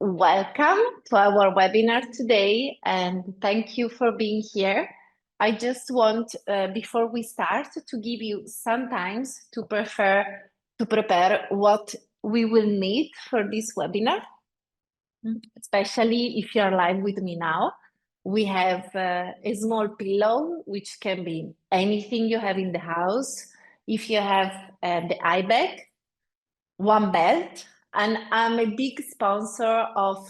welcome to our webinar today, and thank you for being here. I just want, before we start, to give you some time to prepare what we will need for this webinar, especially if you're live with me now. We have a small pillow, which can be anything you have in the house. If you have the eye bag, one belt, and I'm a big sponsor of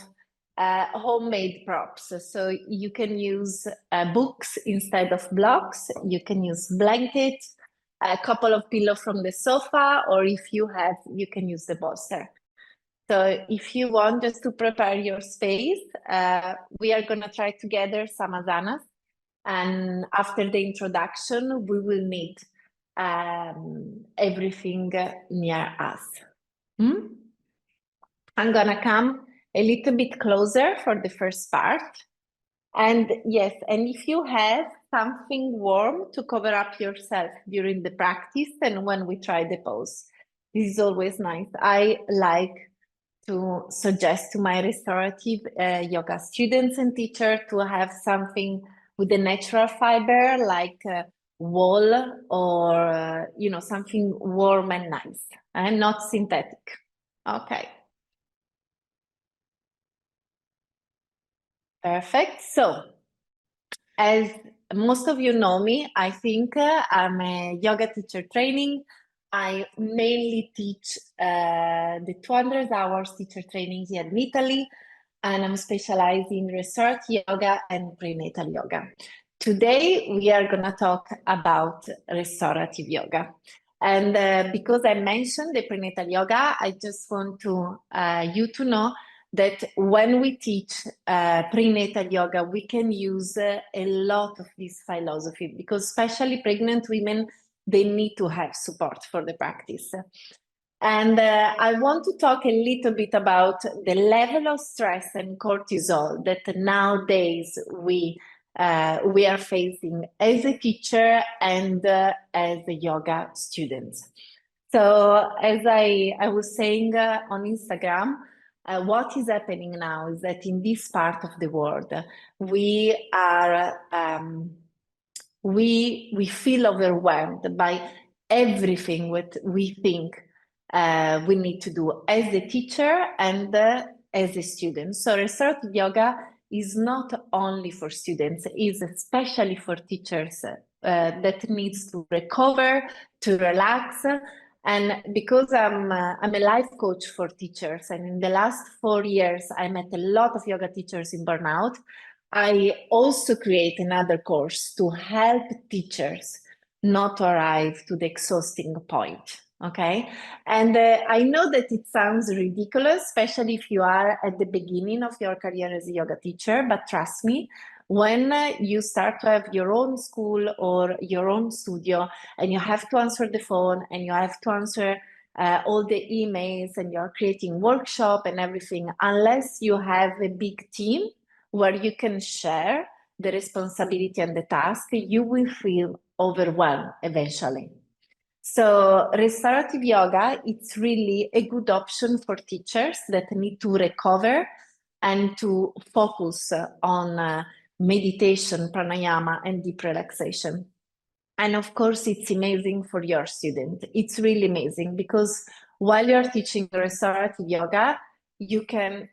homemade props. So you can use books instead of blocks. You can use blankets, a couple of pillows from the sofa, or if you have, you can use the bolster. So if you want just to prepare your space, we are going to try together some asanas. And after the introduction, we will need everything near us. I'm going to come a little bit closer for the first part. And yes, and if you have something warm to cover up yourself during the practice and when we try the pose, this is always nice. I like to suggest to my restorative yoga students and teachers to have something with a natural fiber like wool or something warm and nice and not synthetic. Okay. Perfect. So, as most of you know me, I think I'm a yoga teacher training. I mainly teach the 200 hours teacher training here in Italy, and I'm specialized in restorative yoga and prenatal yoga. Today, we are going to talk about restorative yoga. And because I mentioned the prenatal yoga, I just want you to know that when we teach prenatal yoga, we can use a lot of this philosophy because especially pregnant women, they need to have support for the practice. And I want to talk a little bit about the level of stress and cortisol that nowadays we are facing as a teacher and as a yoga student. So as I was saying on Instagram, what is happening now is that in this part of the world, we are we feel overwhelmed by everything what we think we need to do as a teacher and as a student. So restorative yoga is not only for students, it's especially for teachers that needs to recover, to relax. And because I'm a life coach for teachers, and in the last 4 years, I met a lot of yoga teachers in burnout, I also create another course to help teachers not arrive to the exhausting point. Okay. And I know that it sounds ridiculous, especially if you are at the beginning of your career as a yoga teacher, but trust me, when you start to have your own school or your own studio and you have to answer the phone and you have to answer all the emails and you're creating workshop and everything, unless you have a big team where you can share the responsibility and the task, you will feel overwhelmed eventually. So restorative yoga, it's really a good option for teachers that need to recover and to focus on meditation, pranayama, and deep relaxation. And of course, it's amazing for your student. It's really amazing because while you're teaching restorative yoga, you can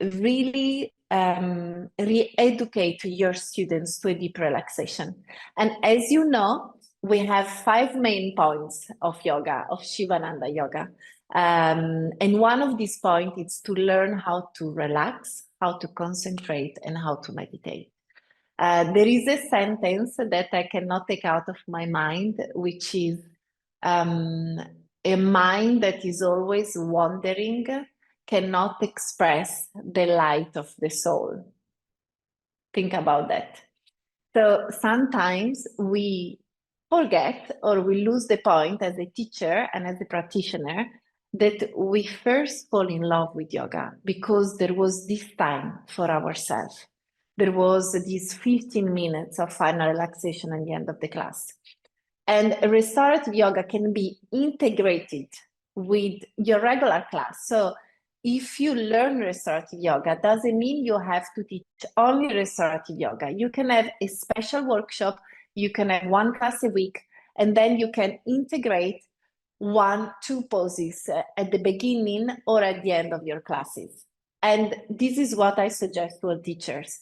really re-educate your students to a deep relaxation. And as you know, we have 5 main points of yoga, of Shivananda yoga. And one of these points is to learn how to relax, how to concentrate, and how to meditate. There is a sentence that I cannot take out of my mind, which is a mind that is always wandering cannot express the light of the soul. Think about that. So sometimes we forget or we lose the point as a teacher and as a practitioner that we first fall in love with yoga because there was this time for ourselves. There was these 15 minutes of final relaxation at the end of the class. And restorative yoga can be integrated with your regular class. So if you learn restorative yoga, doesn't mean you have to teach only restorative yoga. You can have a special workshop, you can have one class a week, and then you can integrate 1, 2 poses at the beginning or at the end of your classes. And this is what I suggest to all teachers,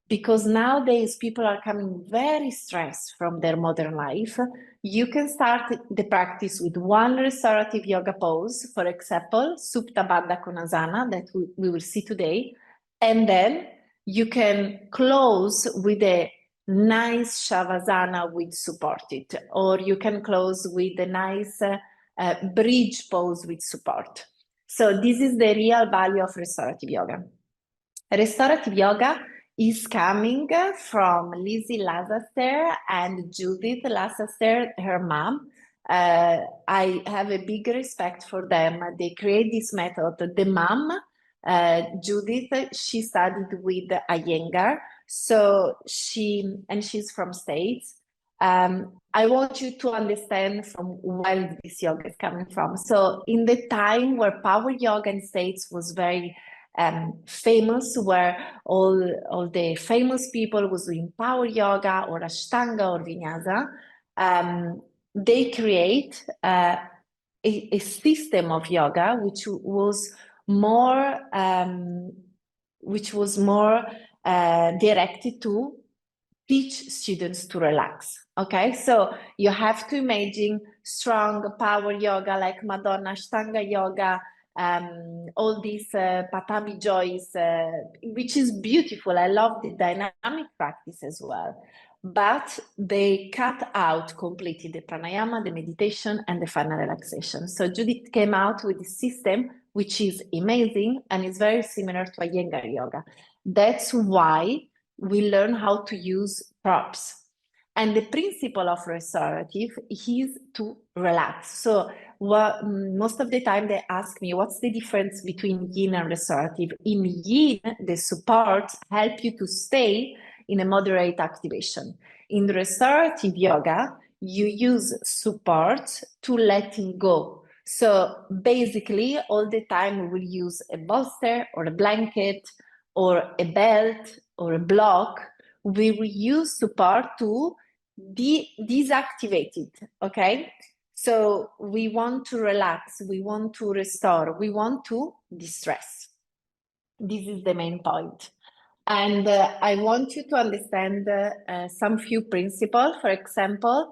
because nowadays people are coming very stressed from their modern life. You can start the practice with one restorative yoga pose, for example, Supta Baddha Konasana, that we will see today. And then you can close with a nice Shavasana with supported, or you can close with a nice bridge pose with support. So this is the real value of restorative yoga. Restorative yoga is coming from Lizzie Lazaster and Judith Lazaster, her mom. I have a big respect for them. They create this method. The mom, Judith, she studied with Iyengar, so she's from States. I want you to understand from where this yoga is coming from. So in the time where power yoga in States was very famous, where all the famous people was doing power yoga or Ashtanga or Vinyasa, they create a system of yoga which was more directed to teach students to relax. Okay, so you have to imagine strong power yoga like Madonna Ashtanga yoga, all these Patami joys, which is beautiful. I love the dynamic practice as well. But they cut out completely the pranayama, the meditation, and the final relaxation. So Judith came out with a system which is amazing and is very similar to Iyengar yoga. That's why we learn how to use props. And the principle of restorative is to relax. So most of the time they ask me, what's the difference between yin and restorative? In yin, the supports help you to stay in a moderate activation. In restorative yoga, you use support to letting go. So basically, all the time we will use a bolster or a blanket or a belt or a block. We will use support to deactivate it, okay? So we want to relax, we want to restore, we want to distress. This is the main point. And I want you to understand some few principles. For example,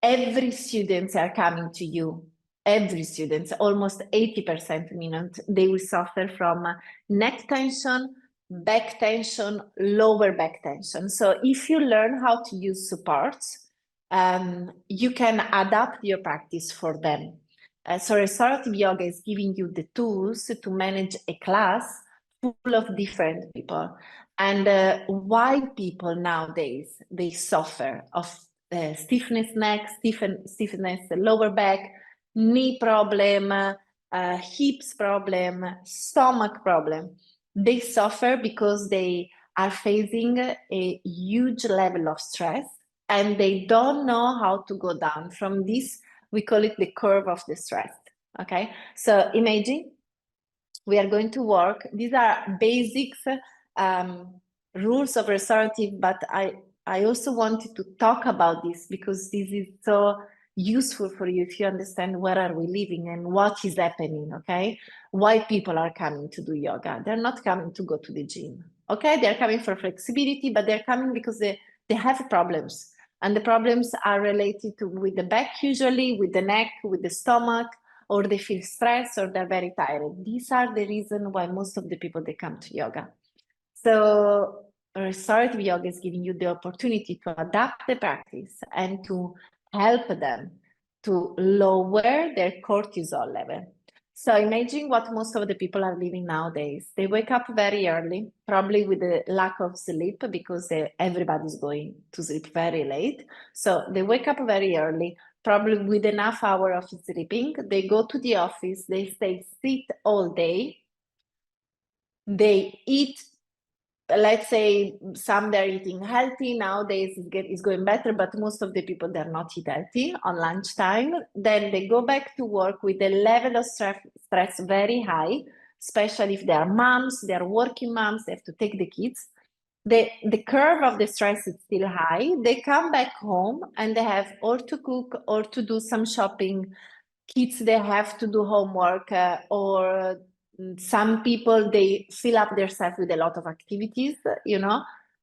every students are coming to you. Every student, almost 80% minute, they will suffer from neck tension, back tension, lower back tension. So if you learn how to use supports, you can adapt your practice for them. So restorative yoga is giving you the tools to manage a class full of different people. And why people nowadays, they suffer of stiffness neck, stiffness lower back, knee problem, hips problem, stomach problem. They suffer because they are facing a huge level of stress and they don't know how to go down from this. We call it the curve of the stress. Okay, so imagine we are going to work. These are basics, rules of restorative, but I also wanted to talk about this because this is so useful for you if you understand where are we living and what is happening, okay? Why people are coming to do yoga. They're not coming to go to the gym, okay? They're coming for flexibility, but they're coming because they have problems. And the problems are related with the back usually, with the neck, with the stomach, or they feel stressed or they're very tired. These are the reasons why most of the people, they come to yoga. So restorative yoga is giving you the opportunity to adapt the practice and to help them to lower their cortisol level. So imagine what most of the people are living nowadays. They wake up very early, probably with a lack of sleep because everybody's going to sleep very late. So they wake up very early, probably with enough hour of sleeping. They go to the office, they sit all day, they eat let's say some they're eating healthy nowadays, it's going better, but most of the people, they're not eat healthy on lunchtime. Then they go back to work with a level of stress very high, especially if they are moms, they are working moms, they have to take the kids. The curve of the stress is still high. They come back home and they have or to cook or to do some shopping. Kids, they have to do homework, or some people, they fill up themselves with a lot of activities,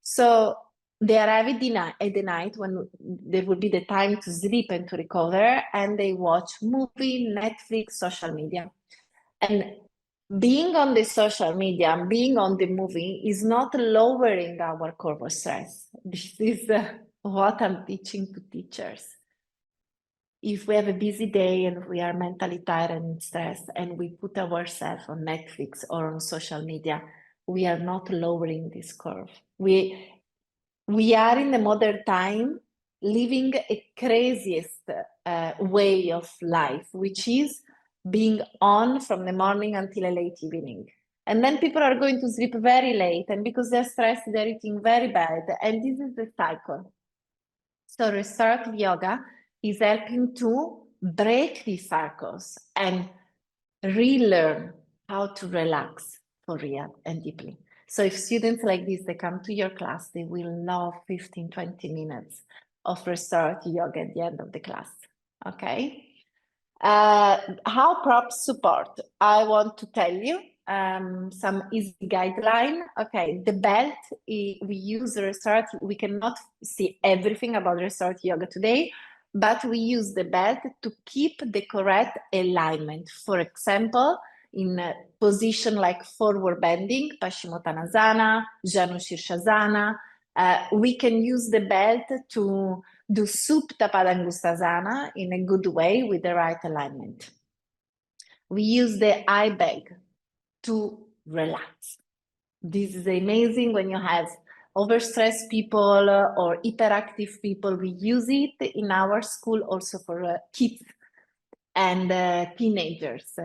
so they arrive at the night when there will be the time to sleep and to recover, and they watch movie, Netflix, social media. And being on the social media, being on the movie is not lowering our curve of stress. This is what I'm teaching to teachers. If we have a busy day and we are mentally tired and stressed and we put ourselves on Netflix or on social media, we are not lowering this curve. We are in the modern time living a craziest way of life, which is being on from the morning until a late evening. And then people are going to sleep very late, and because they're stressed, they're eating very bad. And this is the cycle. So restorative yoga is helping to break these cycles and relearn how to relax for real and deeply. So if students like this, they come to your class, they will love 15, 20 minutes of restorative yoga at the end of the class, okay? How props support? I want to tell you some easy guideline. Okay, the belt, we use restorative, we cannot see everything about restorative yoga today, but we use the belt to keep the correct alignment. For example, in a position like forward bending, Paschimottanasana, Janu Shirshasana, we can use the belt to do Supta Padangustasana in a good way with the right alignment. We use the eye bag to relax. This is amazing when you have overstressed people or hyperactive people. We use it in our school also for kids and teenagers,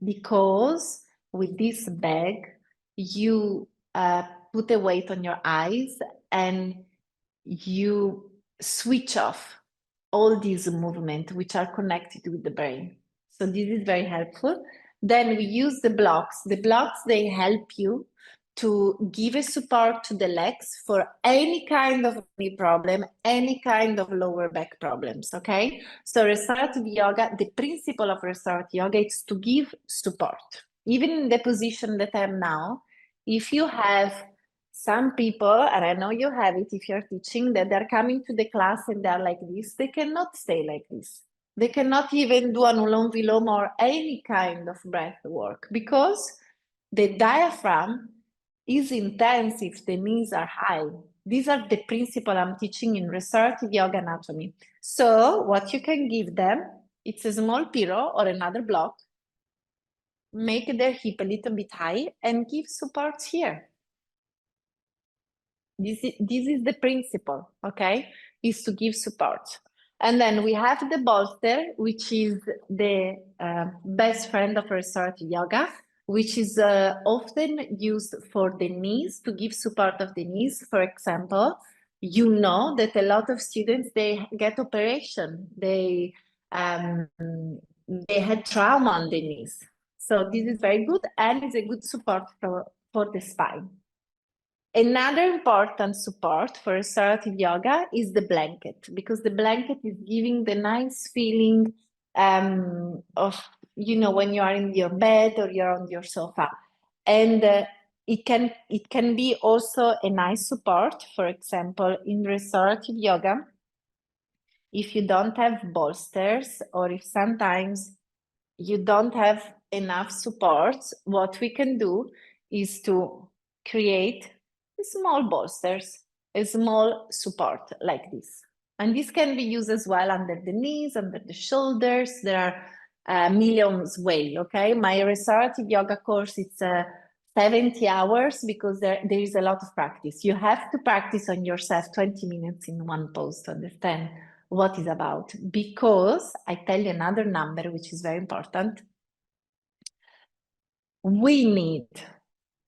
because with this bag, you put a weight on your eyes and you switch off all these movements which are connected with the brain. So this is very helpful. Then we use the blocks. The blocks, they help you to give a support to the legs for any kind of knee problem, any kind of lower back problems, okay? So restorative yoga, the principle of restorative yoga is to give support. Even in the position that I'm now, if you have some people, and I know you have it if you're teaching, that they're coming to the class and they're like this, they cannot stay like this. They cannot even do Anulom Vilom or any kind of breath work because the diaphragm is intense if the knees are high. These are the principles I'm teaching in restorative yoga anatomy. So what you can give them, it's a small pillow or another block, make their hip a little bit high and give support here. This is the principle, okay, is to give support. And then we have the bolster, which is the best friend of restorative yoga, which is often used for the knees, to give support of the knees. For example, you know that a lot of students, they get operation, they had trauma on the knees. So this is very good, and it's a good support for the spine. Another important support for restorative yoga is the blanket, because the blanket is giving the nice feeling of, when you are in your bed or you're on your sofa. And it can be also a nice support, for example, in restorative yoga, if you don't have bolsters or if sometimes you don't have enough support, what we can do is to create small bolsters, a small support like this. And this can be used as well under the knees, under the shoulders. There are millions ways, okay? My restorative yoga course, it's 70 hours because there is a lot of practice. You have to practice on yourself 20 minutes in one pose to understand what it's about. Because I tell you another number, which is very important. We need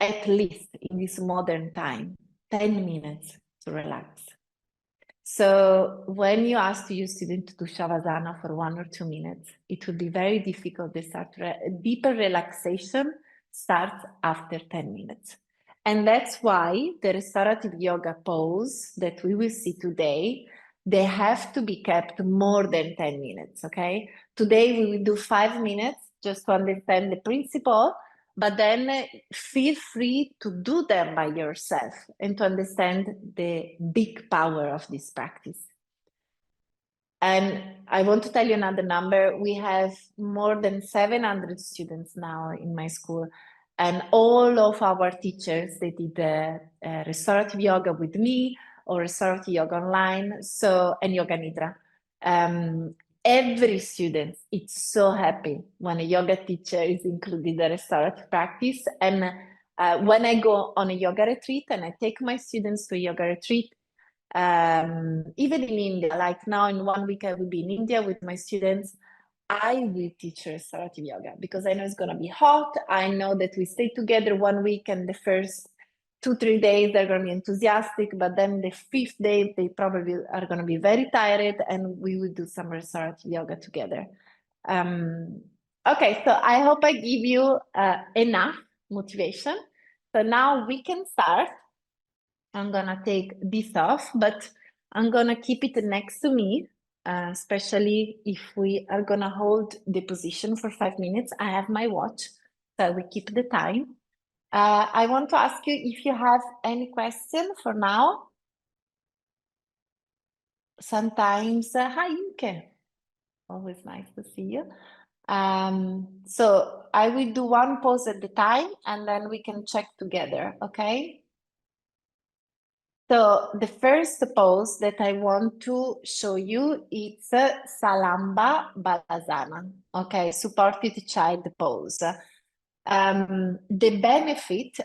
at least in this modern time, 10 minutes to relax. So when you ask your student to do Shavasana for 1 or 2 minutes, it will be very difficult. Deeper relaxation starts after 10 minutes. And that's why the restorative yoga pose that we will see today, they have to be kept more than 10 minutes, okay? Today we will do 5 minutes just to understand the principle, but then feel free to do them by yourself and to understand the big power of this practice. And I want to tell you another number. We have more than 700 students now in my school, and all of our teachers, they did restorative yoga with me or restorative yoga online, and yoga nidra. Every student is so happy when a yoga teacher is included in the restorative practice. And when I go on a yoga retreat and I take my students to a yoga retreat, even in India, like now in 1 week I will be in India with my students, I will teach restorative yoga because I know it's going to be hot. I know that we stay together 1 week and the first 2-3 days they're going to be enthusiastic, but then the 5th day they probably are going to be very tired, and we will do some restorative yoga together. Okay, so I hope I give you enough motivation. So now we can start. I'm gonna take this off, but I'm gonna keep it next to me, especially if we are gonna hold the position for 5 minutes. I have my watch, so we keep the time. I want to ask you if you have any question for now. Sometimes, hi, Yuke. Always nice to see you. So I will do one pose at the time, and then we can check together, okay? So the first pose that I want to show you is Salamba Balasana, okay, supported child pose. The benefit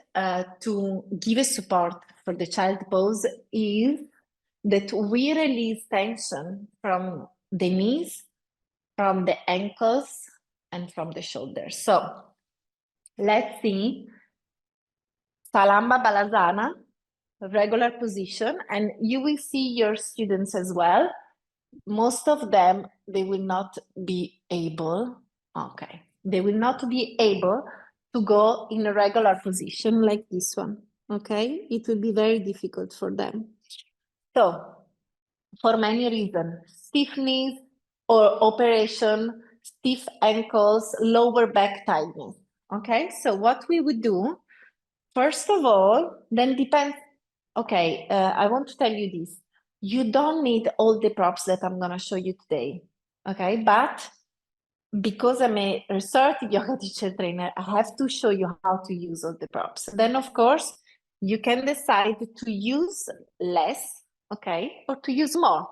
to give a support for the child pose is that we release tension from the knees, from the ankles, and from the shoulders. So let's see Salamba Balasana, regular position, and you will see your students as well. Most of them, they will not be able, okay, they will not be able to go in a regular position like this one, okay? It will be very difficult for them. So, for many reasons, stiff knees or operation, stiff ankles, lower back tightness, okay? So what we would do, first of all, then depends. Okay, I want to tell you this. You don't need all the props that I'm going to show you today, okay? But because I'm a restorative yoga teacher trainer, I have to show you how to use all the props. Then, of course, you can decide to use less, okay, or to use more.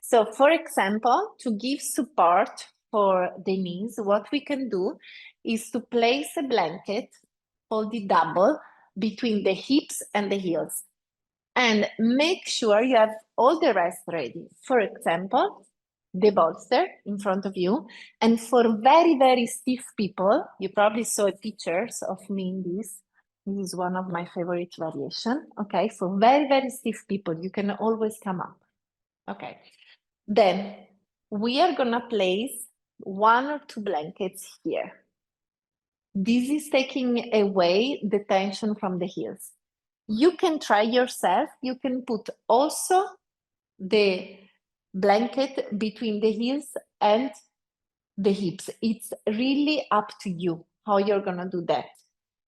So, for example, to give support for the knees, what we can do is to place a blanket, folded double, between the hips and the heels. And make sure you have all the rest ready. For example, the bolster in front of you. And for very, very stiff people, you probably saw pictures of me in this. This is one of my favorite variation. Okay, for very, very stiff people, you can always come up. Okay, then we are gonna place 1 or 2 blankets here. This is taking away the tension from the heels. You can try yourself. You can put also the blanket between the heels and the hips. It's really up to you how you're going to do that.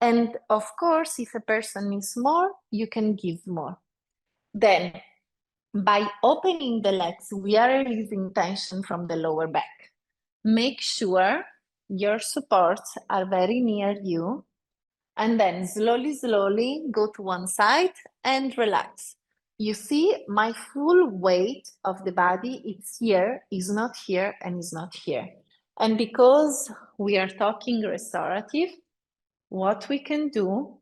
And of course, if a person needs more, you can give more. Then, by opening the legs, we are releasing tension from the lower back. Make sure your supports are very near you. And then slowly go to one side and relax. You see, my full weight of the body, it's here, is not here, and is not here. And because we are talking restorative, what we can do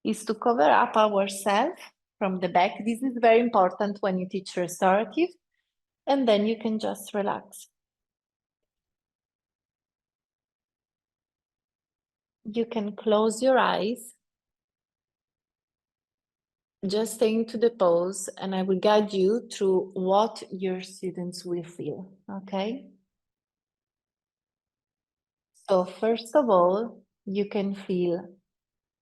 is to cover up ourselves from the back. This is very important when you teach restorative. And then you can just relax. You can close your eyes just stay into the pose, and I will guide you through what your students will feel, okay? So first of all, you can feel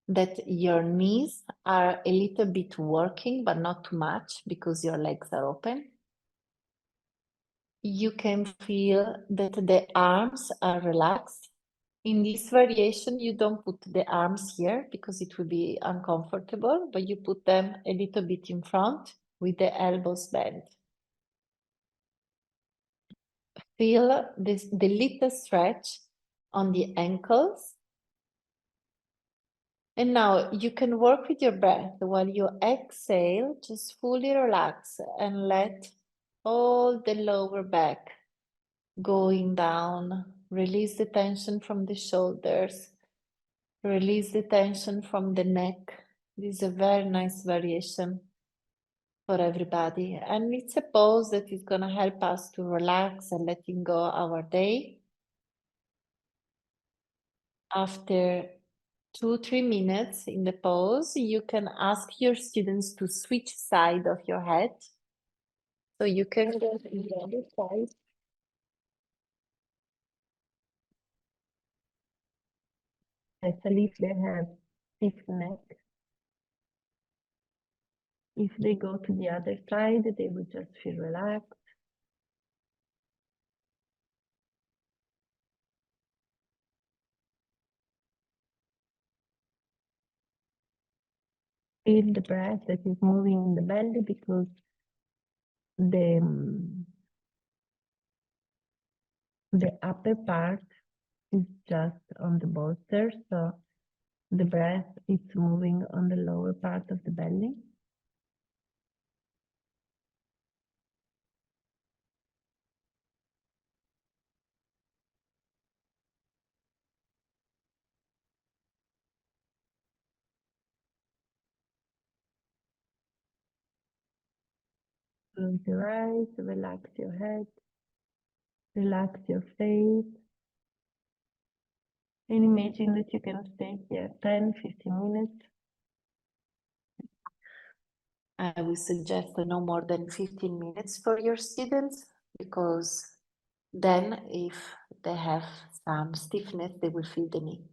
that your knees are a little bit working, but not too much because your legs are open. You can feel that the arms are relaxed. In this variation, you don't put the arms here because it will be uncomfortable, but you put them a little bit in front with the elbows bent. Feel this, the little stretch on the ankles. And now you can work with your breath while you exhale, just fully relax and let all the lower back going down. Release the tension from the shoulders. Release the tension from the neck. This is a very nice variation for everybody. And it's a pose that is going to help us to relax and letting go our day. After 2-3 minutes in the pose, you can ask your students to switch side of your head. So you can go to the other side. Especially if they have stiff neck. If they go to the other side, they will just feel relaxed. Feel the breath that is moving in the belly because the upper part is just on the bolster, so the breath is moving on the lower part of the belly. Close your eyes, relax your head, relax your face, and imagine that you can stay here 10-15 minutes. I will suggest no more than 15 minutes for your students, because then if they have some stiffness, they will feel the need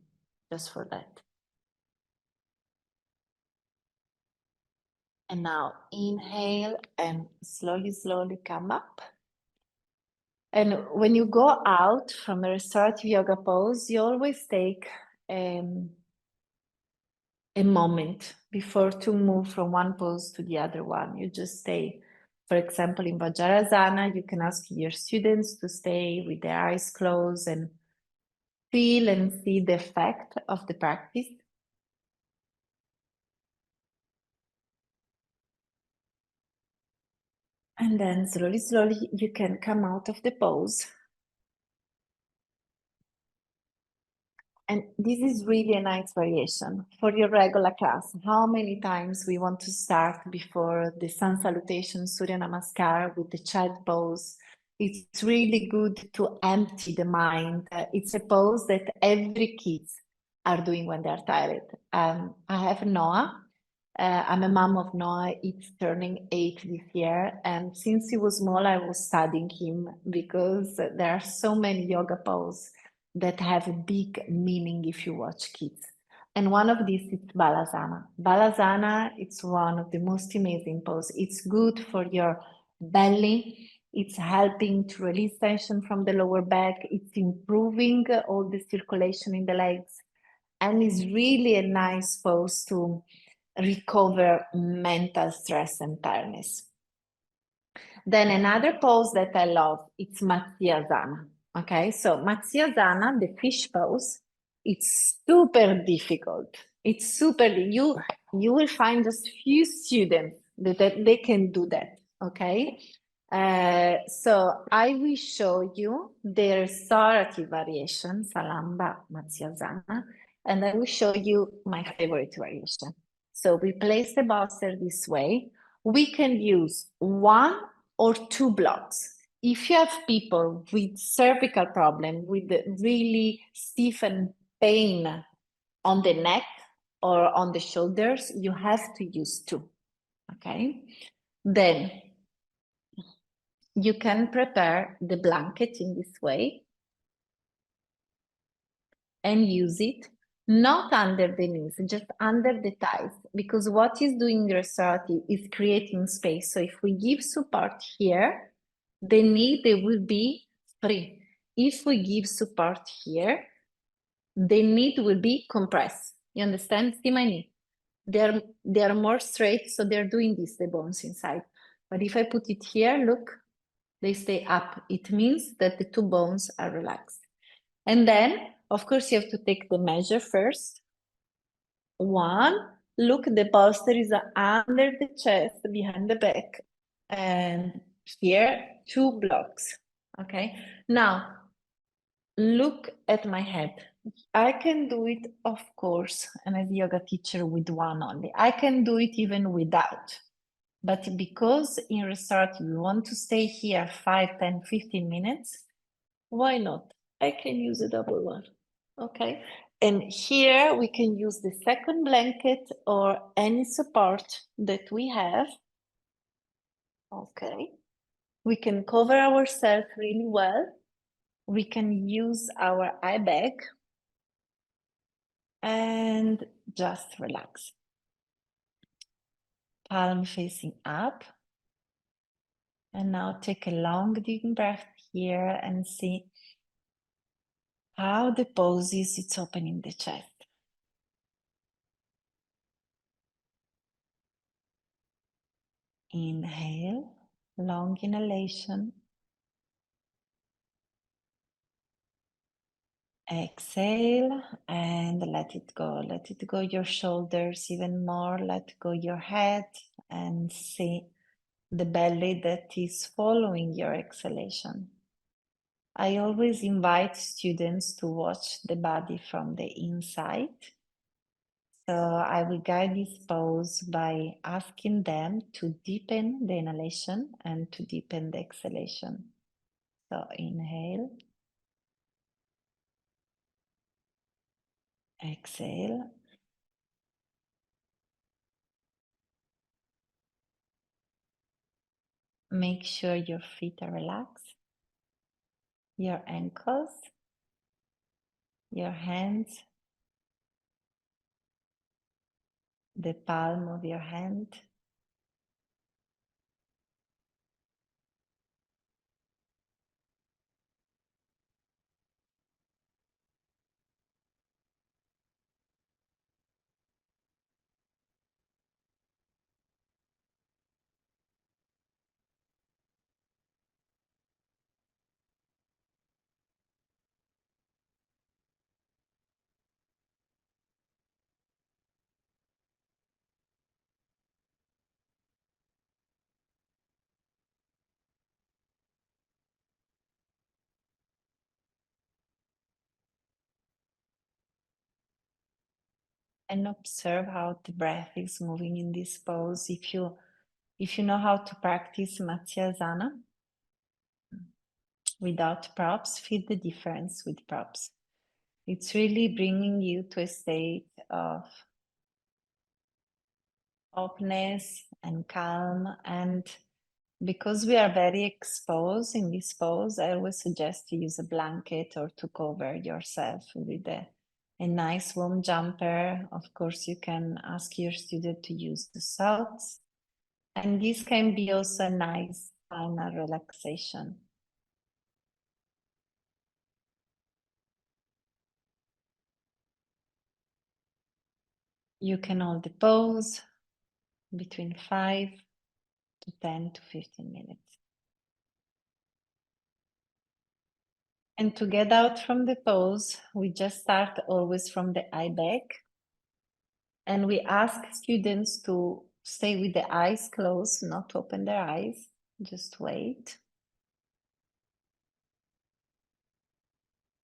just for that. And now inhale and slowly, slowly come up. And when you go out from a restorative yoga pose, you always take a moment before to move from one pose to the other one. You just stay. For example, in Vajrasana, you can ask your students to stay with their eyes closed and feel and see the effect of the practice. And then slowly, slowly, you can come out of the pose. And this is really a nice variation for your regular class. How many times we want to start before the sun salutation, Surya Namaskar, with the child pose. It's really good to empty the mind. It's a pose that every kids are doing when they're tired. I have Noah. I'm a mom of Noah. It's turning 8 this year. And since he was small, I was studying him because there are so many yoga poses that have a big meaning if you watch kids. And one of these is Balasana. Balasana, it's one of the most amazing poses. It's good for your belly. It's helping to release tension from the lower back. It's improving all the circulation in the legs. And it's really a nice pose to recover mental stress and tiredness. Then another pose that I love, it's Matsyasana. Okay, so Matsyasana, the fish pose, it's super difficult. It's super, you will find just few students that they can do that, okay? So I will show you the restorative variation, Salamba Matsyasana, and I will show you my favorite variation. So we place the bolster this way. We can use 1 or 2 blocks. If you have people with cervical problem, with really stiff and pain on the neck or on the shoulders, you have to use 2. Okay, then you can prepare the blanket in this way and use it not under the knees, just under the thighs, because what is doing restorative is creating space. So if we give support here, the knee, they will be free. If we give support here, the knee will be compressed. You understand? See my knee? They're more straight, so they're doing this, the bones inside. But if I put it here, look, they stay up. It means that the two bones are relaxed. And then, of course, you have to take the measure first. 1, look, the bolster is under the chest, behind the back. And here, 2 blocks. Okay, now look at my head. I can do it, of course, and as a yoga teacher with 1 only. I can do it even without. But because in restorative we want to stay here 5, 10, 15 minutes, why not? I can use a double one, okay? And here we can use the second blanket or any support that we have, okay? We can cover ourselves really well. We can use our eye bag and just relax. Palm facing up. And now take a long deep breath here and see how the pose is, it's opening the chest. Inhale, long inhalation. Exhale and let it go. Let it go your shoulders even more. Let go your head and see the belly that is following your exhalation. I always invite students to watch the body from the inside. So I will guide this pose by asking them to deepen the inhalation and to deepen the exhalation. So inhale, exhale. Make sure your feet are relaxed, your ankles, your hands, the palm of your hand. And observe how the breath is moving in this pose. If you know how to practice Matsyasana without props, feel the difference with props. It's really bringing you to a state of openness and calm. And because we are very exposed in this pose, I always suggest to use a blanket or to cover yourself with a nice warm jumper. Of course, you can ask your student to use the socks. And this can be also a nice final relaxation. You can hold the pose between 5 to 10 to 15 minutes. And to get out from the pose, we just start always from the eye bag. And we ask students to stay with the eyes closed, not to open their eyes, just wait.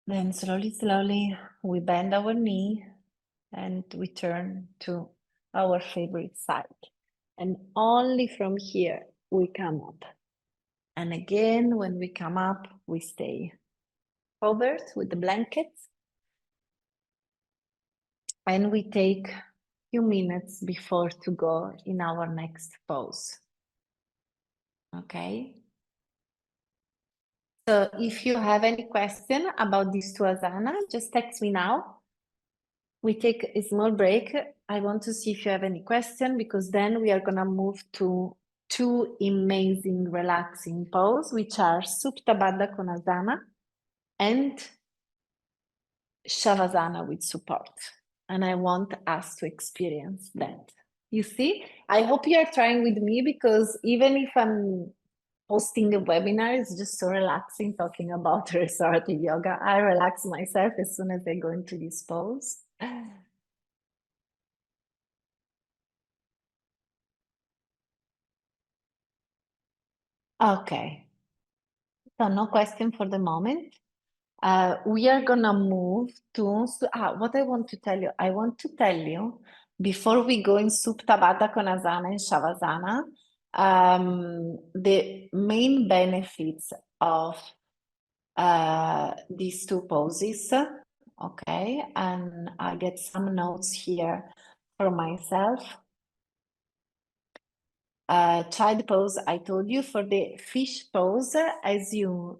Then slowly, slowly, we bend our knee and we turn to our favorite side. And only from here we come up. And again, when we come up, we stay covered with the blankets. And we take few minutes before to go in our next pose. Okay. So if you have any question about these two asana, just text me now. We take a small break. I want to see if you have any question, because then we are gonna move to two amazing relaxing pose, which are Supta Baddha Konasana and Shavasana with support. And I want us to experience that. You see, I hope you are trying with me, because even if I'm hosting a webinar, it's just so relaxing talking about restorative yoga. I relax myself as soon as I go into this pose. Okay, so no question for the moment. We are gonna move to, what I want to tell you. I want to tell you, before we go in Supta Baddha Konasana and Shavasana, the main benefits of these two poses. Okay, and I get some notes here for myself. Child pose, I told you. For the fish pose, as you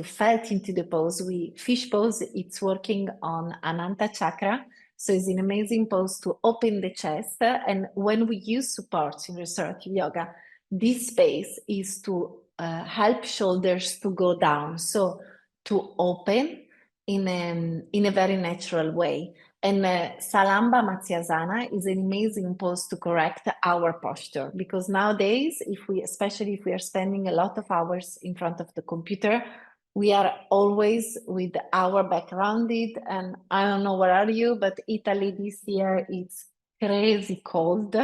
felt into the pose, fish pose, it's working on Ananta chakra, so it's an amazing pose to open the chest. And when we use supports in restorative yoga, this space is to help shoulders to go down, so to open in a very natural way. And Salamba Matsyasana is an amazing pose to correct our posture, because nowadays, especially if we are spending a lot of hours in front of the computer, we are always with our back rounded. And I don't know where are you, but Italy this year it's crazy cold.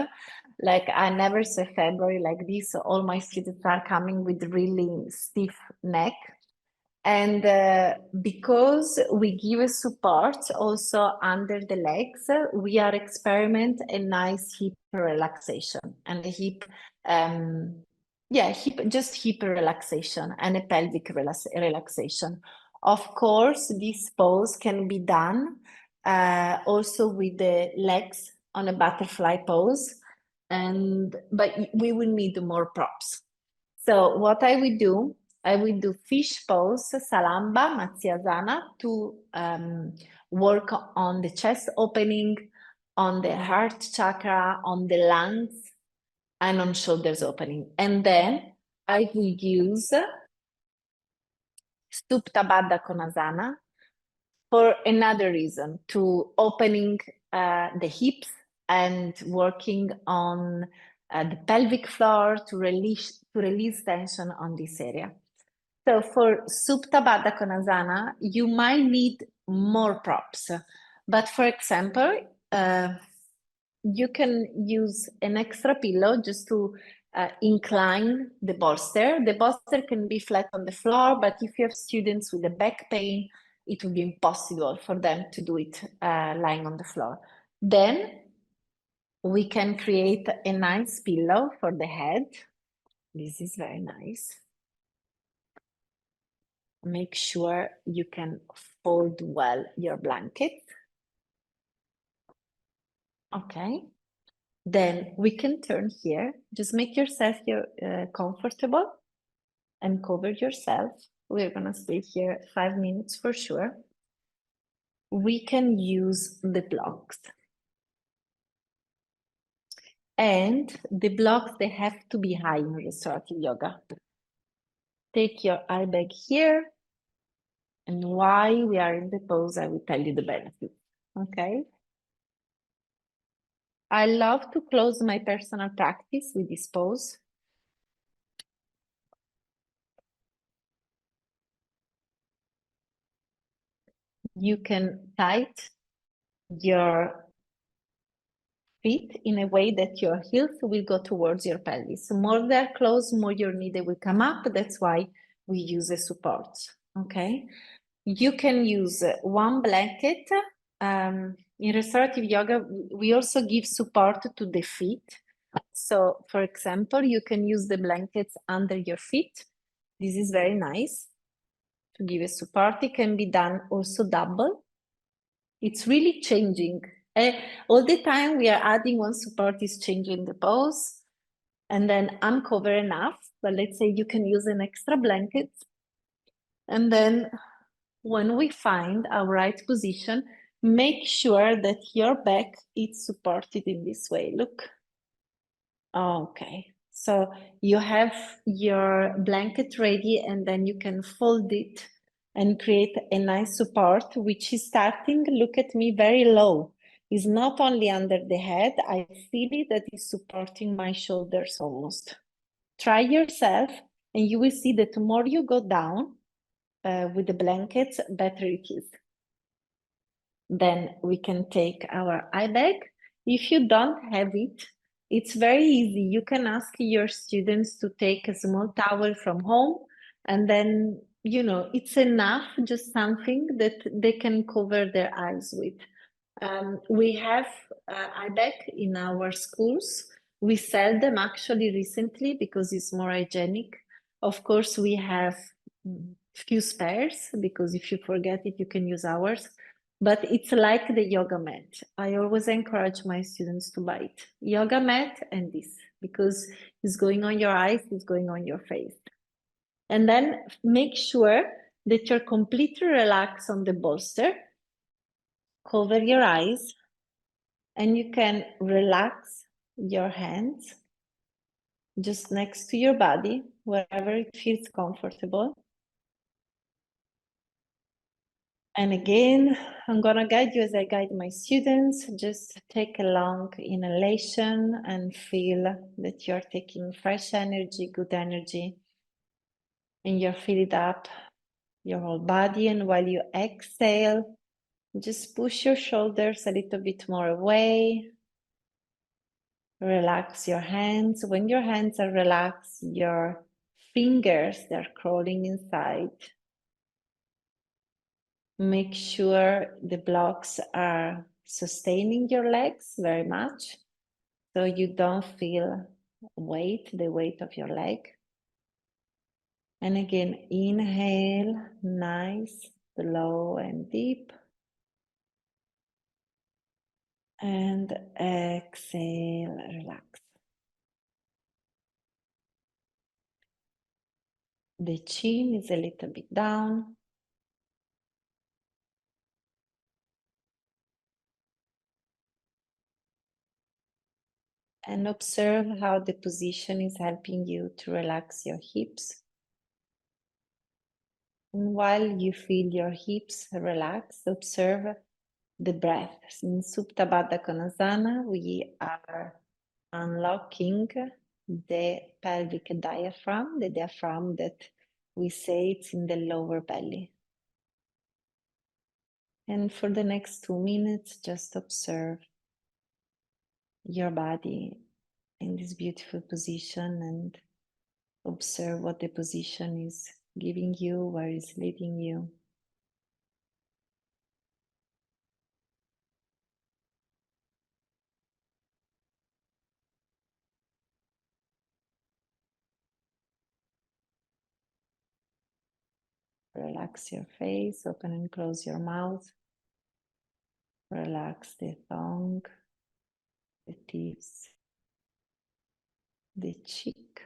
Like I never saw February like this. So all my students are coming with really stiff neck. And because we give a support also under the legs, we are experiment a nice hip relaxation and a hip, hip relaxation and a pelvic relaxation. Of course, this pose can be done also with the legs on a butterfly pose, but we will need more props. So what I will do fish pose, Salamba, Matsyasana, to work on the chest opening, on the heart chakra, on the lungs, and on shoulders opening. And then I will use Supta Baddha Konasana for another reason, to opening the hips and working on the pelvic floor to release tension on this area. So for Supta Baddha Konasana, you might need more props. But for example, you can use an extra pillow just to incline the bolster. The bolster can be flat on the floor, but if you have students with a back pain, it will be impossible for them to do it lying on the floor. Then we can create a nice pillow for the head. This is very nice. Make sure you can fold well your blanket. Okay. Then we can turn here. Just make yourself comfortable and cover yourself. We're gonna stay here 5 minutes for sure. We can use the blocks. And the blocks, they have to be high in restorative yoga. Take your eye bag here. And while we are in the pose, I will tell you the benefits. Okay. I love to close my personal practice with this pose. You can tight your feet in a way that your heels will go towards your pelvis. The more they're closed, more your knee will come up. That's why we use a support. Okay. You can use one blanket. In restorative yoga, we also give support to the feet. So, for example, you can use the blankets under your feet. This is very nice to give a support. It can be done also double. It's really changing All the time we are adding one support is changing the pose, and then uncover enough. But let's say you can use an extra blanket. And then when we find our right position, make sure that your back is supported in this way. Look. Okay. So you have your blanket ready, and then you can fold it and create a nice support, which is starting, look at me, very low. It's not only under the head, I feel it that is supporting my shoulders almost. Try yourself, and you will see that the more you go down with the blankets, better it is. Then we can take our eye bag. If you don't have it, it's very easy. You can ask your students to take a small towel from home, and then, you know, it's enough, just something that they can cover their eyes with. We have eye bag in our schools. We sell them actually recently because it's more hygienic. Of course, we have few spares, because if you forget it, you can use ours. But it's like the yoga mat. I always encourage my students to buy it. Yoga mat and this, because it's going on your eyes, it's going on your face. And then make sure that you're completely relaxed on the bolster. Cover your eyes, and you can relax your hands just next to your body, wherever it feels comfortable. And again, I'm gonna guide you as I guide my students. Just take a long inhalation and feel that you're taking fresh energy, good energy, and you're filling up your whole body. And while you exhale, just push your shoulders a little bit more away. Relax your hands. When your hands are relaxed, your fingers, they're crawling inside. Make sure the blocks are sustaining your legs very much, so you don't feel the weight of your leg. And again, inhale, nice, slow and deep. And exhale, relax. The chin is a little bit down. And observe how the position is helping you to relax your hips. And while you feel your hips relax, observe the breath. In Supta Baddha Konasana, we are unlocking the pelvic diaphragm, the diaphragm that we say it's in the lower belly. And for the next 2 minutes, just observe your body in this beautiful position, and observe what the position is giving you, where it's leading you. Relax your face, open and close your mouth. Relax the tongue, the tips, the cheek.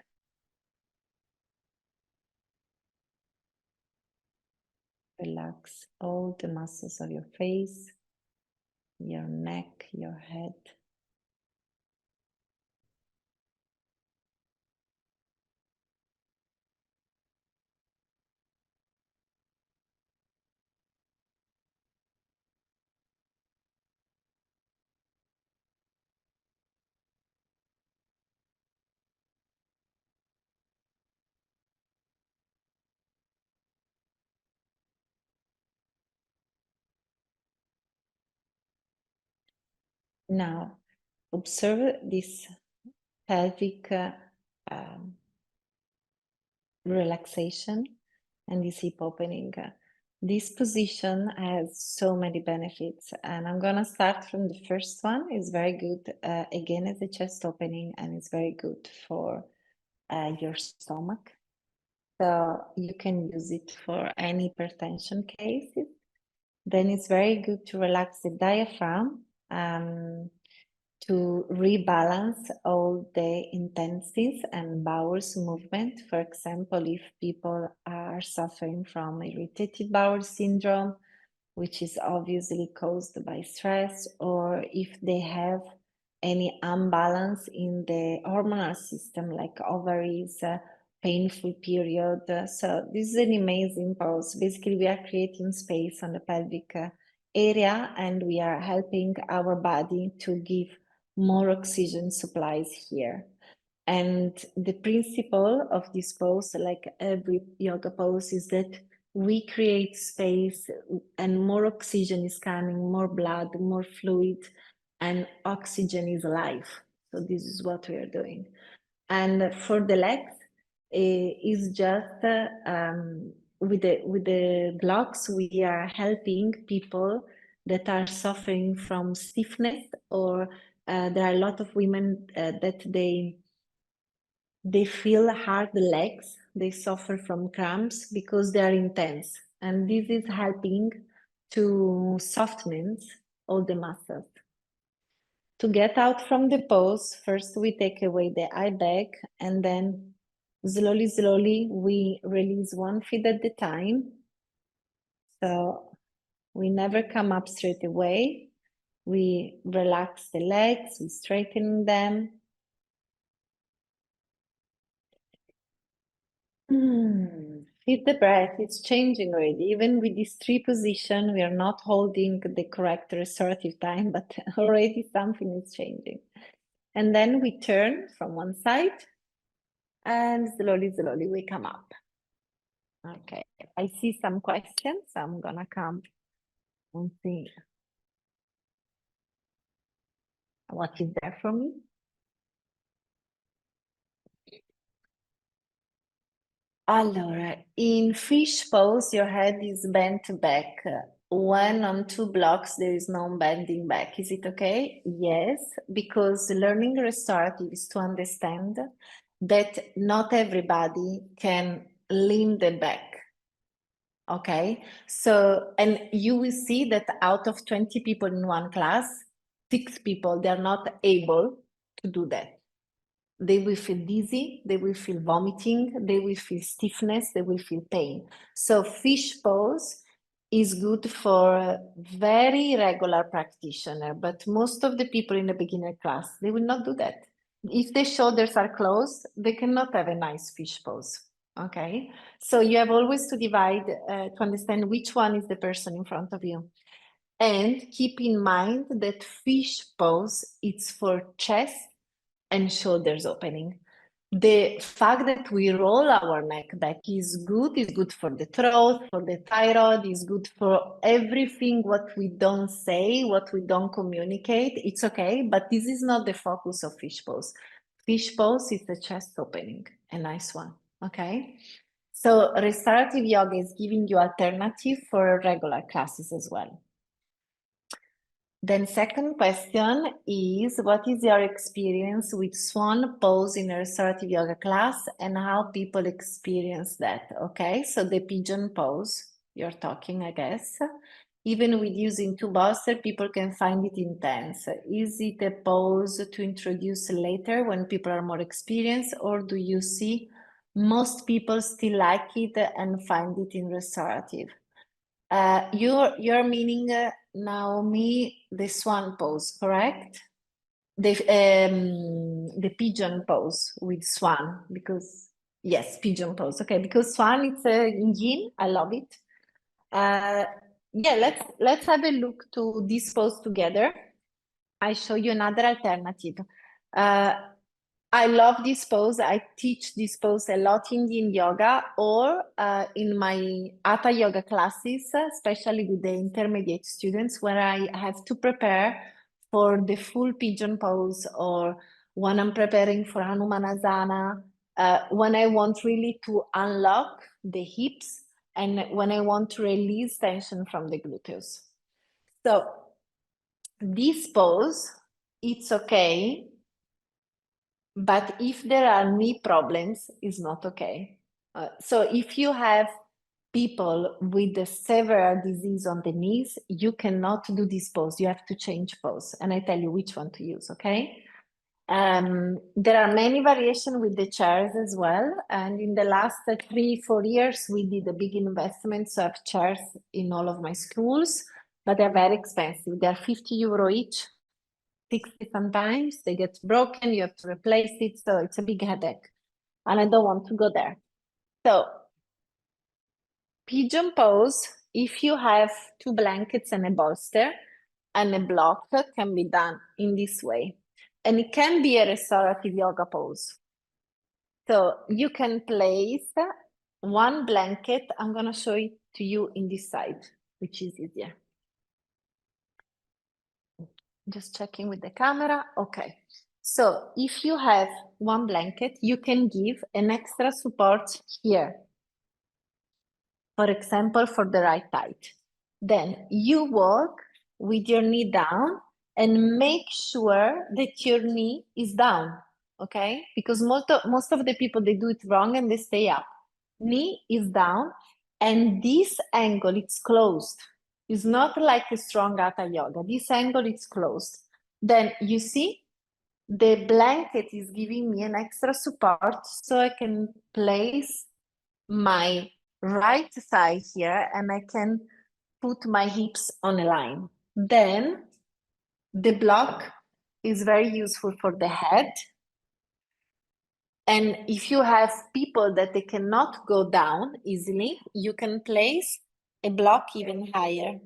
Relax all the muscles of your face, your neck, your head. Now, observe this pelvic relaxation and this hip opening. This position has so many benefits, and I'm gonna start from the first one. It's very good, again, as a chest opening, and it's very good for your stomach. So you can use it for any hypertension cases. Then it's very good to relax the diaphragm. to rebalance all the intensities and bowels movement. For example, if people are suffering from irritated bowel syndrome, which is obviously caused by stress, or if they have any imbalance in the hormonal system, like ovaries, painful period. So this is an amazing pose. Basically, we are creating space on the pelvic area, and we are helping our body to give more oxygen supplies here. And the principle of this pose, like every yoga pose, is that we create space and more oxygen is coming, more blood, more fluid, and oxygen is life. So this is what we are doing. And for the legs, is just with the blocks, we are helping people that are suffering from stiffness, or there are a lot of women that they feel hard legs, they suffer from cramps because they are intense. And this is helping to soften all the muscles. To get out from the pose, first we take away the eye bag, and then slowly we release one feet at a time. So we never come up straight away. We relax the legs, we straighten them. Feel the breath, it's changing already. Even with this tree position, we are not holding the correct restorative time, but already something is changing. And then we turn from one side and slowly we come up. Okay, I see some questions. I'm gonna come and see what is there for me. Allora, in fish pose, your head is bent back. When on two blocks, there is no bending back. Is it okay? Yes, because learning restorative is to understand that not everybody can lean the back. Okay, so, and you will see that out of 20 people in one class, 6 people, they're not able to do that. They will feel dizzy, they will feel vomiting, they will feel stiffness, they will feel pain. So fish pose is good for a very regular practitioner, but most of the people in the beginner class, they will not do that. If the shoulders are closed, they cannot have a nice fish pose. Okay, so you have always to divide to understand which one is the person in front of you. And keep in mind that fish pose, it's for chest and shoulders opening. The fact that we roll our neck back is good for the throat, for the thyroid, is good for everything what we don't say, what we don't communicate. It's okay, but this is not the focus of fish pose. Fish pose is the chest opening, a nice one, okay? So restorative yoga is giving you alternative for regular classes as well. Then second question is, what is your experience with swan pose in a restorative yoga class and how people experience that? Okay, so the pigeon pose, you're talking, I guess. Even with using two bolster, people can find it intense. Is it a pose to introduce later when people are more experienced, or do you see most people still like it and find it in restorative? You're meaning, Naomi, the swan pose, correct? The pigeon pose with swan, because yes, pigeon pose. Okay, because swan, it's in yin. I love it. Yeah, let's have a look to this pose together. I show you another alternative. I love this pose. I teach this pose a lot in Yin yoga, or in my Hatha yoga classes, especially with the intermediate students, where I have to prepare for the full pigeon pose, or when I'm preparing for Hanumanasana, when I want really to unlock the hips and when I want to release tension from the gluteus. So this pose, it's okay. But if there are knee problems, it's not okay. So if you have people with a severe disease on the knees, you cannot do this pose. You have to change pose. And I tell you which one to use, okay? There are many variations with the chairs as well. And in the last 3-4 years, we did a big investment to have chairs in all of my schools, but they're very expensive. They're 50 euro each, 60 sometimes. They get broken, you have to replace it. So it's a big headache. And I don't want to go there. So pigeon pose, if you have 2 blankets and a bolster and a block, can be done in this way. And it can be a restorative yoga pose. So you can place 1 blanket. I'm going to show it to you in this side, which is easier. Just checking with the camera. Okay. So if you have 1 blanket, you can give an extra support here. For example, for the right height. Then you walk with your knee down and make sure that your knee is down, okay? Because most of the people, they do it wrong and they stay up. Knee is down and this angle, it's closed. It's not like a strong Hatha yoga. This angle is closed. Then you see, the blanket is giving me an extra support so I can place my right side here and I can put my hips on a line. Then the block is very useful for the head. And if you have people that they cannot go down easily, you can place a block even higher.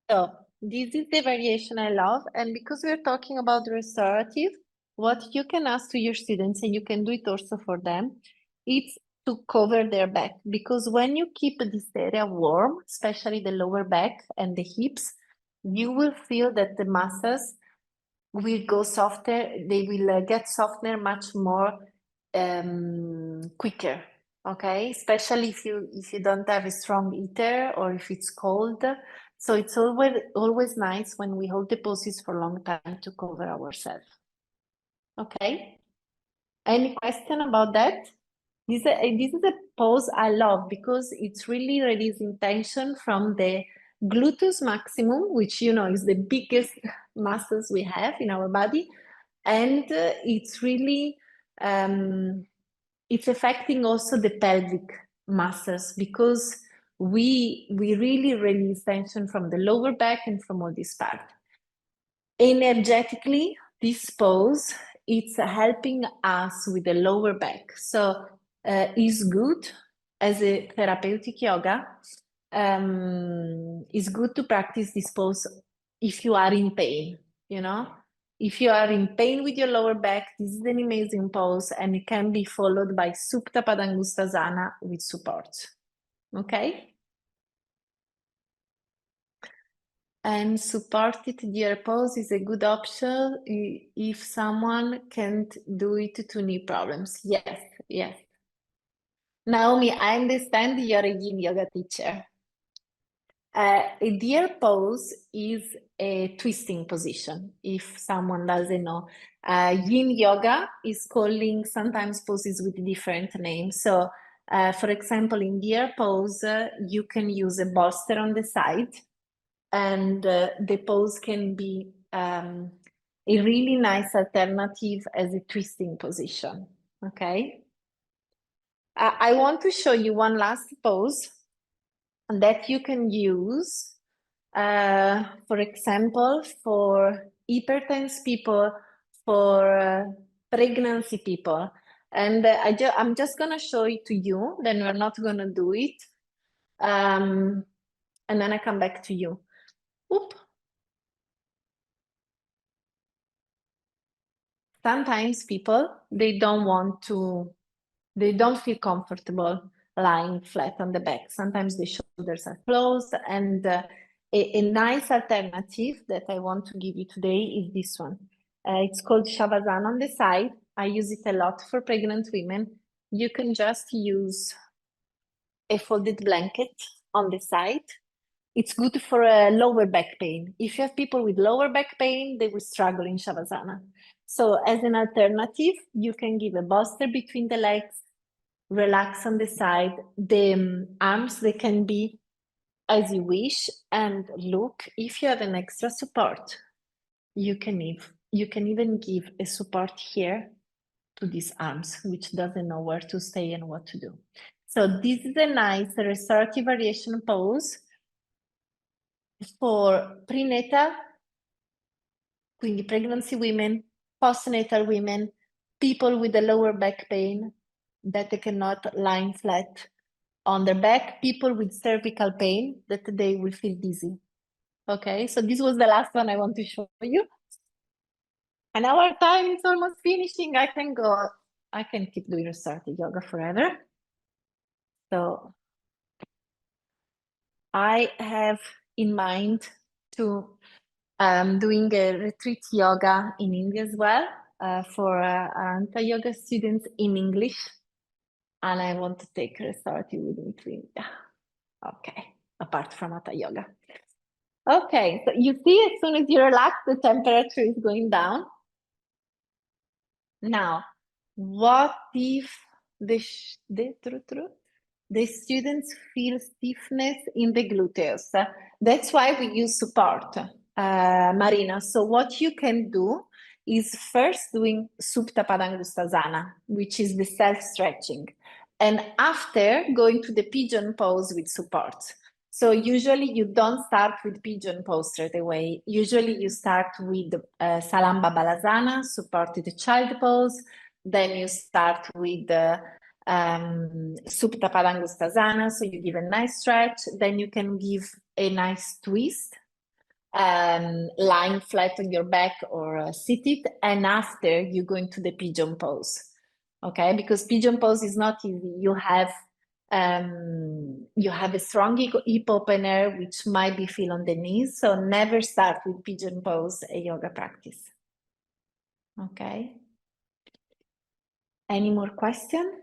So this is the variation I love. And because we're talking about restorative, what you can ask to your students, and you can do it also for them, it's to cover their back. Because when you keep this area warm, especially the lower back and the hips, you will feel that the muscles will go softer. They will get softer much more quicker. Okay, especially if you don't have a strong heater or if it's cold. So it's always nice when we hold the poses for a long time to cover ourselves. Okay. Any question about that? This is a pose I love because it's really releasing tension from the gluteus maximum, which you know is the biggest muscles we have in our body, and it's really it's affecting also the pelvic muscles because we really release tension from the lower back and from all this part. Energetically, this pose, it's helping us with the lower back. So it's good as a therapeutic yoga. It's good to practice this pose if you are in pain, you know? If you are in pain with your lower back, this is an amazing pose and it can be followed by Supta Padangusthasana with support. Okay? And supported deer pose is a good option if someone can't do it to knee problems. Yes, yes. Naomi, I understand you're a yin yoga teacher. A deer pose is a twisting position, if someone doesn't know. Yin yoga is calling sometimes poses with different names. So, for example, in deer pose, you can use a bolster on the side, and the pose can be a really nice alternative as a twisting position. Okay. I want to show you one last pose that you can use, for example, for hypertense people, for pregnancy people. And I'm just going to show it to you, then we're not going to do it. And then I come back to you. Oop. Sometimes people, they don't feel comfortable lying flat on the back. Sometimes the shoulders are closed, and a nice alternative that I want to give you today is this one. It's called Shavasana on the side. I use it a lot for pregnant women. You can just use a folded blanket on the side It's good for a lower back pain. If you have people with lower back pain, they will struggle in Shavasana. So as an alternative, you can give a bolster between the legs, relax on the side. The arms, they can be as you wish. And look, if you have an extra support, you can even give a support here to these arms, which doesn't know where to stay and what to do. So this is a nice restorative variation pose for prenatal, quindi pregnancy women, postnatal women, people with a lower back pain that they cannot lie flat on their back, people with cervical pain that they will feel dizzy. Okay, so this was the last one I want to show you. And our time is almost finishing. I can keep doing restorative yoga forever. So I have in mind to doing a retreat yoga in India as well for Arhanta Yoga students in English. And I want to take restorative with me to India. Okay, apart from Hatha Yoga. Okay, so you see, as soon as you relax, the temperature is going down. Now, what if the students feel stiffness in the gluteus? That's why we use support, Marina. So what you can do is first doing Supta Padangusthasana, which is the self-stretching, and after going to the pigeon pose with support. So usually you don't start with pigeon pose straight away. Usually you start with Salamba Balasana, supported child pose. Then you start with Supta Padangusthasana, so you give a nice stretch. Then you can give a nice twist, lying flat on your back or seated. And after you go into the pigeon pose, okay? Because pigeon pose is not easy. You have a strong hip opener, which might be feel on the knees. So never start with pigeon pose a yoga practice. Okay. Any more questions?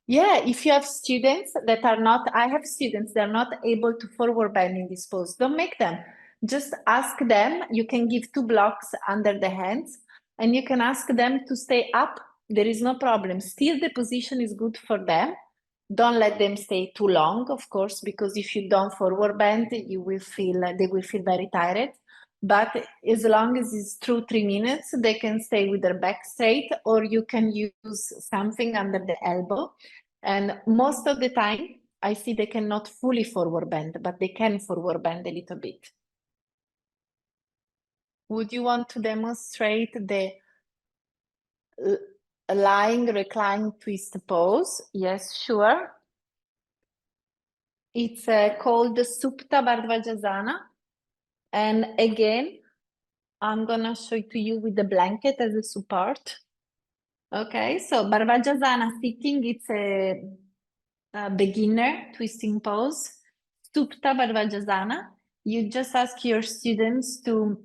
Yeah, if you have students that are not, I have students that are not able to forward bend in this pose, don't make them. Just ask them. You can give 2 blocks under the hands and you can ask them to stay up. There is no problem. Still, the position is good for them. Don't let them stay too long, of course, because if you don't forward bend, they will feel very tired. But as long as it's 2-3 minutes, they can stay with their back straight, or you can use something under the elbow. And most of the time, I see they cannot fully forward bend, but they can forward bend a little bit. Would you want to demonstrate the lying recline twist pose? Yes, sure. It's called Supta Bardhvajasana. And again, I'm gonna show it to you with the blanket as a support. Okay, so Bardhvajasana sitting, it's a beginner twisting pose. Supta Bardhvajasana, you just ask your students to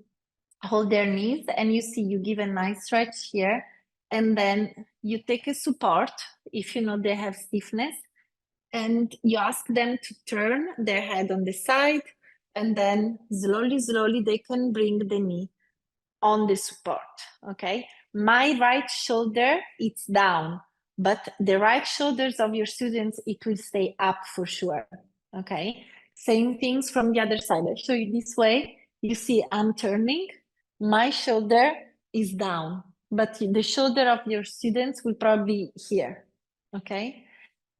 hold their knees and you see you give a nice stretch here and then you take a support if you know they have stiffness and you ask them to turn their head on the side and then slowly they can bring the knee on the support. Okay, my right shoulder it's down, but the right shoulders of your students it will stay up for sure. Okay, same things from the other side. I show you this way. You see I'm turning, my shoulder is down, but the shoulder of your students will probably be here. Okay,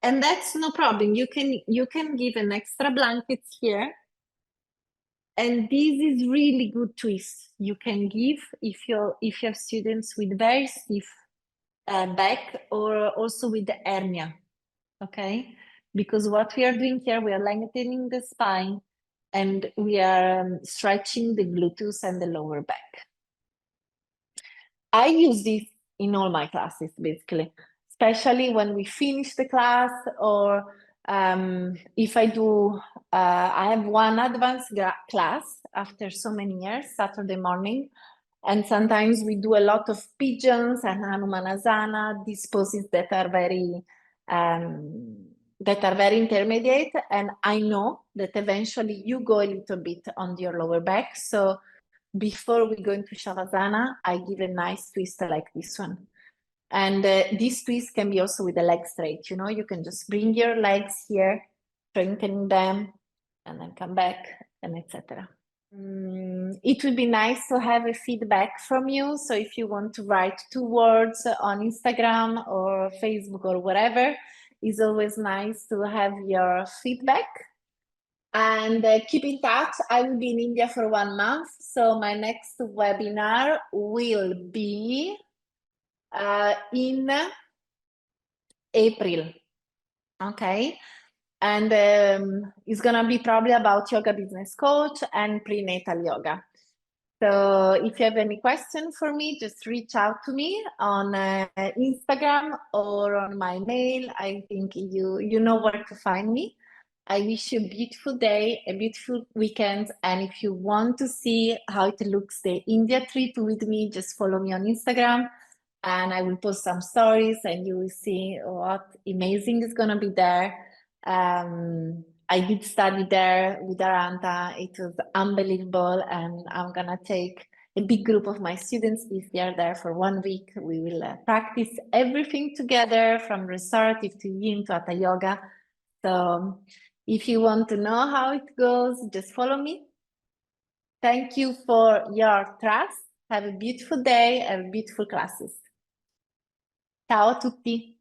and that's no problem. You can give an extra blanket here. And this is really good twist you can give if you have students with very stiff back or also with the hernia. Okay, because what we are doing here, we are lengthening the spine and we are stretching the gluteus and the lower back. I use this in all my classes, basically, especially when we finish the class or if I do, I have one advanced class after so many years, Saturday morning, and sometimes we do a lot of pigeons and Hanumanasana, these poses that are very that are very intermediate. And I know that eventually you go a little bit on your lower back. So before we go into Shavasana, I give a nice twist like this one. And this twist can be also with the legs straight. You know, you can just bring your legs here, strengthening them, and then come back, and etc. It would be nice to have a feedback from you. So if you want to write 2 words on Instagram or Facebook or whatever, it's always nice to have your feedback. And keep in touch. I will be in India for 1 month. So my next webinar will be in April. Okay. And it's going to be probably about yoga business coach and prenatal yoga. So if you have any question for me, just reach out to me on Instagram or on my mail. I think you know where to find me. I wish you a beautiful day, a beautiful weekend. And if you want to see how it looks, the India trip with me, just follow me on Instagram. And I will post some stories and you will see what amazing is going to be there. I did study there with Arhanta. It was unbelievable. And I'm going to take a big group of my students this year there for 1 week. We will practice everything together from restorative to yin to hatha yoga. So if you want to know how it goes, just follow me. Thank you for your trust. Have a beautiful day. Have beautiful classes. Ciao a tutti.